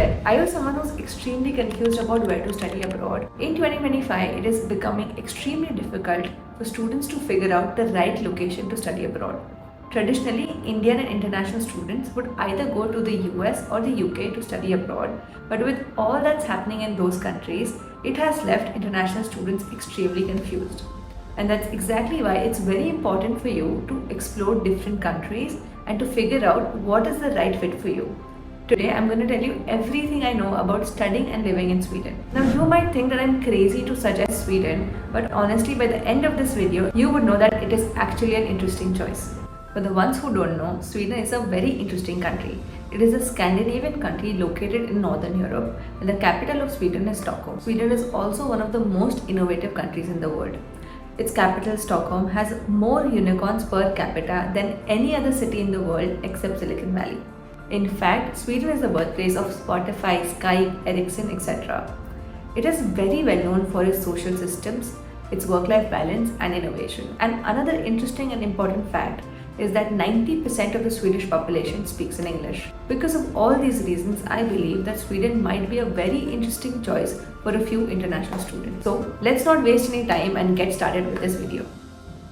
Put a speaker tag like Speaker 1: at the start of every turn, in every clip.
Speaker 1: there, are you someone who's extremely confused about where to study abroad? In 2025, it is becoming extremely difficult for students to figure out the right location to study abroad. Traditionally, Indian and international students would either go to the US or the UK to study abroad, but with all that's happening in those countries, it has left international students extremely confused. And that's exactly why it's very important for you to explore different countries and to figure out what is the right fit for you. Today, I'm going to tell you everything I know about studying and living in Sweden. Now, you might think that I'm crazy to suggest Sweden, but honestly, by the end of this video, you would know that it is actually an interesting choice. For the ones who don't know, Sweden is a very interesting country. It is a Scandinavian country located in Northern Europe, and the capital of Sweden is Stockholm. Sweden is also one of the most innovative countries in the world. Its capital, Stockholm, has more unicorns per capita than any other city in the world except Silicon Valley. In fact, Sweden is the birthplace of Spotify, Skype, Ericsson, etc. It is very well known for its social systems, its work-life balance, and innovation. And another interesting and important fact is that 90% of the Swedish population speaks in English. Because of all these reasons, I believe that Sweden might be a very interesting choice for a few international students. So let's not waste any time and get started with this video.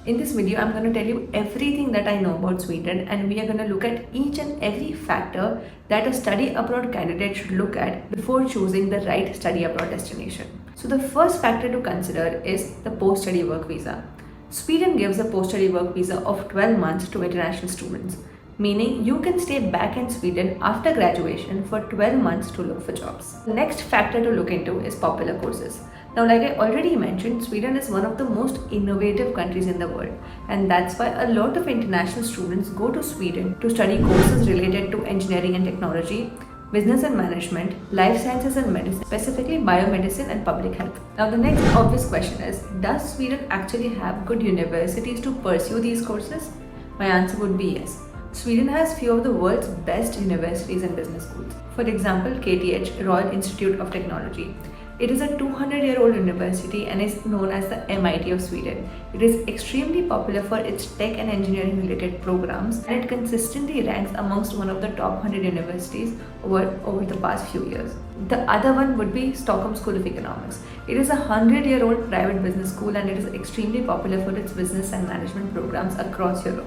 Speaker 1: In this video, I'm going to tell you everything that I know about Sweden, and we are going to look at each and every factor that a study abroad candidate should look at before choosing the right study abroad destination. So the first factor to consider is the post-study work visa. Sweden gives a post-study work visa of 12 months to international students, meaning you can stay back in Sweden after graduation for 12 months to look for jobs. The next factor to look into is popular courses. Now, like I already mentioned, Sweden is one of the most innovative countries in the world, and that's why a lot of international students go to Sweden to study courses related to engineering and technology, business and management, life sciences and medicine, specifically biomedicine and public health. Now, the next obvious question is, does Sweden actually have good universities to pursue these courses? My answer would be yes. Sweden has few of the world's best universities and business schools. For example, KTH, Royal Institute of Technology. It is a 200-year-old university and is known as the MIT of Sweden. It is extremely popular for its tech and engineering related programs, and it consistently ranks amongst one of the top 100 universities over the past few years. The other one would be Stockholm School of Economics. It is a 100-year-old private business school, and it is extremely popular for its business and management programs across Europe.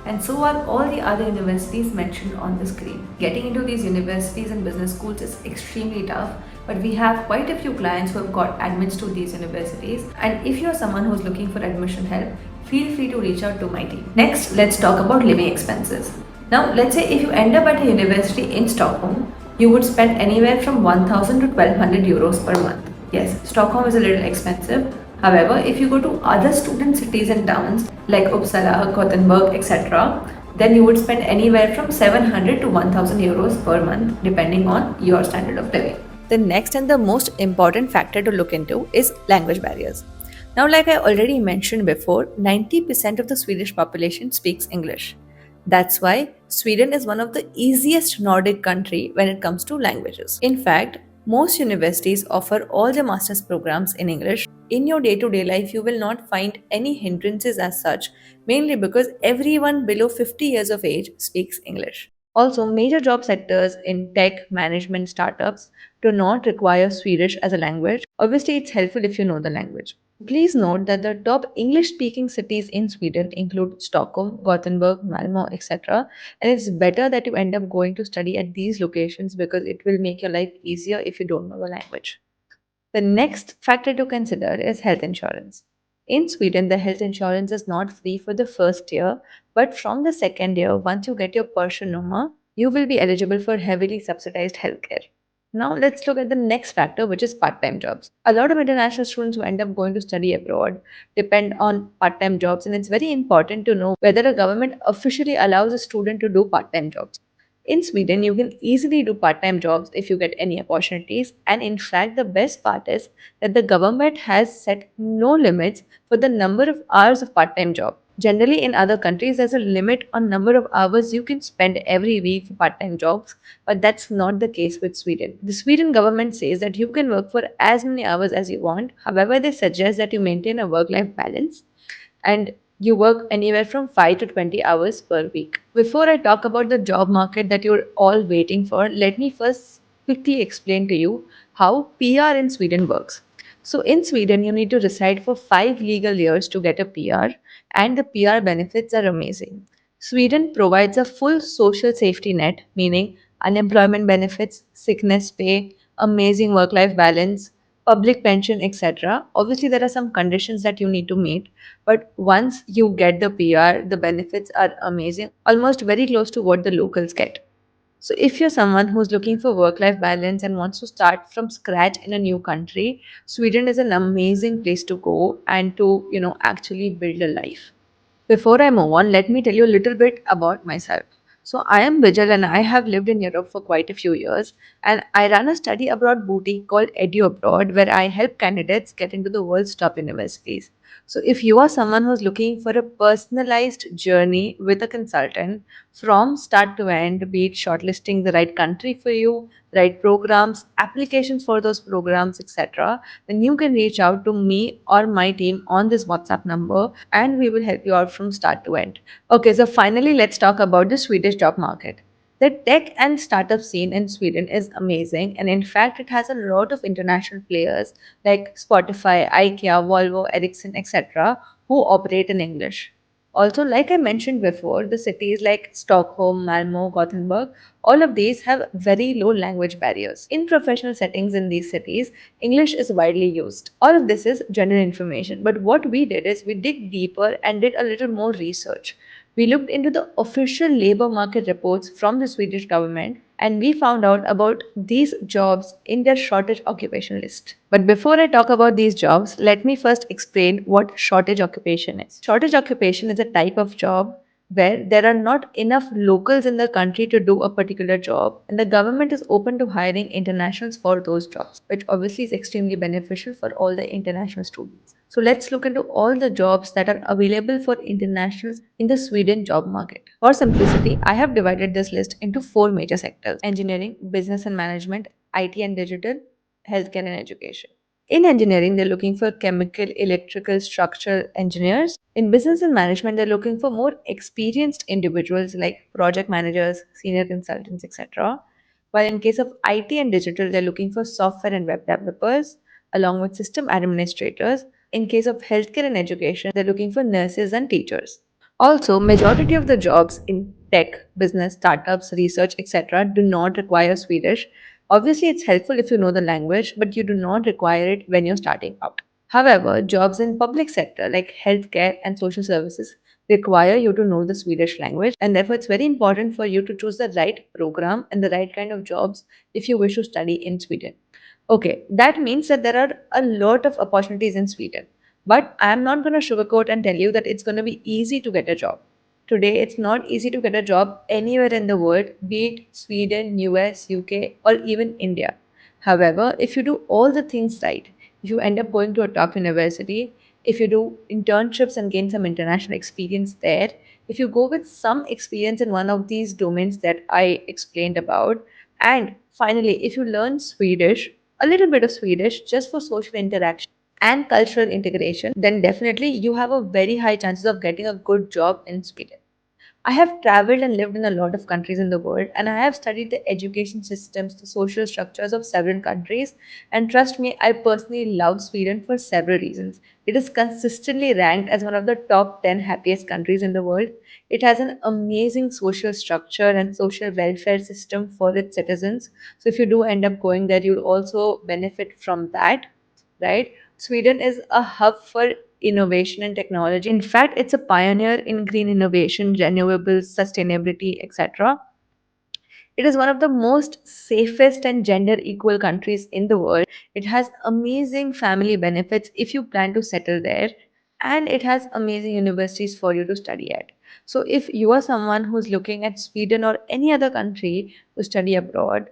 Speaker 1: And so are all the other universities mentioned on the screen. Getting into these universities and business schools is extremely tough, but we have quite a few clients who have got admits to these universities. And if you're someone who's looking for admission help, feel free to reach out to my team. Next, let's talk about living expenses. Now, let's say if you end up at a university in Stockholm, you would spend anywhere from 1,000 to 1,200 euros per month. Yes, Stockholm is a little expensive. However, if you go to other student cities and towns like Uppsala, Gothenburg, etc., then you would spend anywhere from 700 to 1,000 euros per month, depending on your standard of living. The next and the most important factor to look into is language barriers. Now, like I already mentioned before, 90% of the Swedish population speaks English. That's why Sweden is one of the easiest Nordic country when it comes to languages. In fact, most universities offer all the master's programs in English. In your day-to-day life, you will not find any hindrances as such, mainly because everyone below 50 years of age speaks English. Also, major job sectors in tech, management, startups do not require Swedish as a language. Obviously, it's helpful if you know the language. Please note that the top English-speaking cities in Sweden include Stockholm, Gothenburg, Malmö, etc. And it's better that you end up going to study at these locations because it will make your life easier if you don't know the language. The next factor to consider is health insurance. In Sweden, the health insurance is not free for the first year, but from the second year, once you get your Personnummer, you will be eligible for heavily subsidized healthcare. Now, let's look at the next factor, which is part time jobs. A lot of international students who end up going to study abroad depend on part time jobs, and it's very important to know whether a government officially allows a student to do part time jobs. In Sweden, you can easily do part time jobs if you get any opportunities. And in fact, the best part is that the government has set no limits for the number of hours of part time job. Generally, in other countries, there's a limit on number of hours you can spend every week for part time jobs, but that's not the case with Sweden. The Sweden government says that you can work for as many hours as you want. However, they suggest that you maintain a work life balance and you work anywhere from 5 to 20 hours per week. Before I talk about the job market that you're all waiting for, let me first quickly explain to you how PR in Sweden works. So, in Sweden, you need to reside for 5 legal years to get a PR, and the PR benefits are amazing. Sweden provides a full social safety net, meaning unemployment benefits, sickness pay, amazing work life balance, public pension, etc. Obviously, there are some conditions that you need to meet, but once you get the PR, the benefits are amazing, almost very close to what the locals get. So, if you're someone who's looking for work life balance and wants to start from scratch in a new country, Sweden is an amazing place to go and to, actually build a life. Before I move on, let me tell you a little bit about myself. So, I am Bijal and I have lived in Europe for quite a few years. And I run a study abroad boutique called Edu Abroad, where I help candidates get into the world's top universities. So, if you are someone who's looking for a personalized journey with a consultant from start to end, be it shortlisting the right country for you, right programs, applications for those programs, etc., then you can reach out to me or my team on this WhatsApp number and we will help you out from start to end. Okay, so finally, let's talk about the Swedish job market. The tech and startup scene in Sweden is amazing, and in fact, it has a lot of international players like Spotify, IKEA, Volvo, Ericsson, etc., who operate in English. Also, like I mentioned before, the cities like Stockholm, Malmo, Gothenburg, all of these have very low language barriers. In professional settings in these cities, English is widely used. All of this is general information, but what we did is we dig deeper and did a little more research. We looked into the official labor market reports from the Swedish government and we found out about these jobs in their shortage occupation list. But before I talk about these jobs, let me first explain what shortage occupation is. Shortage occupation is a type of job where there are not enough locals in the country to do a particular job, and the government is open to hiring internationals for those jobs, which obviously is extremely beneficial for all the international students. So let's look into all the jobs that are available for internationals in the Sweden job market. For simplicity, I have divided this list into four major sectors: engineering, business and management, IT and digital, healthcare and education. In engineering, they're looking for chemical, electrical, structural engineers. In business and management, they're looking for more experienced individuals like project managers, senior consultants, etc. While in case of IT and digital, they're looking for software and web developers, along with system administrators. In case of healthcare and education, they're looking for nurses and teachers. Also, majority of the jobs in tech, business, startups, research, etc. do not require Swedish. Obviously, it's helpful if you know the language, but you do not require it when you're starting out. However, jobs in public sector like healthcare and social services require you to know the Swedish language, and therefore it's very important for you to choose the right program and the right kind of jobs if you wish to study in Sweden. Okay, that means that there are a lot of opportunities in Sweden. But I'm not going to sugarcoat and tell you that it's going to be easy to get a job. Today, it's not easy to get a job anywhere in the world, be it Sweden, US, UK, or even India. However, if you do all the things right, if you end up going to a top university, if you do internships and gain some international experience there, if you go with some experience in one of these domains that I explained about, and finally, if you learn Swedish, a little bit of Swedish just for social interaction and cultural integration, then definitely you have a very high chances of getting a good job in Sweden. I have traveled and lived in a lot of countries in the world, and I have studied the education systems, the social structures of several countries. And trust me, I personally love Sweden for several reasons. It is consistently ranked as one of the top 10 happiest countries in the world. It has an amazing social structure and social welfare system for its citizens. So, if you do end up going there, you'll also benefit from that, right? Sweden is a hub for innovation and technology. In fact, it's a pioneer in green innovation, renewables, sustainability, etc. It is one of the most safest and gender equal countries in the world. It has amazing family benefits if you plan to settle there, and it has amazing universities for you to study at. So, if you are someone who's looking at Sweden or any other country to study abroad,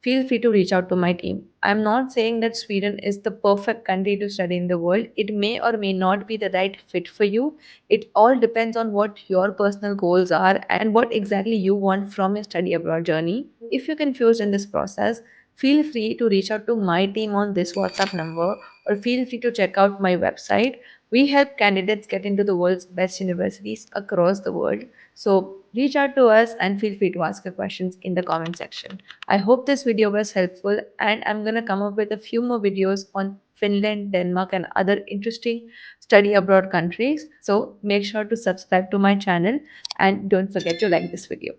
Speaker 1: feel free to reach out to my team. I'm not saying that Sweden is the perfect country to study in the world. It may or may not be the right fit for you. It all depends on what your personal goals are and what exactly you want from your study abroad journey. If you're confused in this process, feel free to reach out to my team on this WhatsApp number or feel free to check out my website. We help candidates get into the world's best universities across the world. So Reach out to us and feel free to ask your questions in the comment section. I hope this video was helpful, and I'm going to come up with a few more videos on Finland, Denmark, and other interesting study abroad countries. So make sure to subscribe to my channel and don't forget to like this video.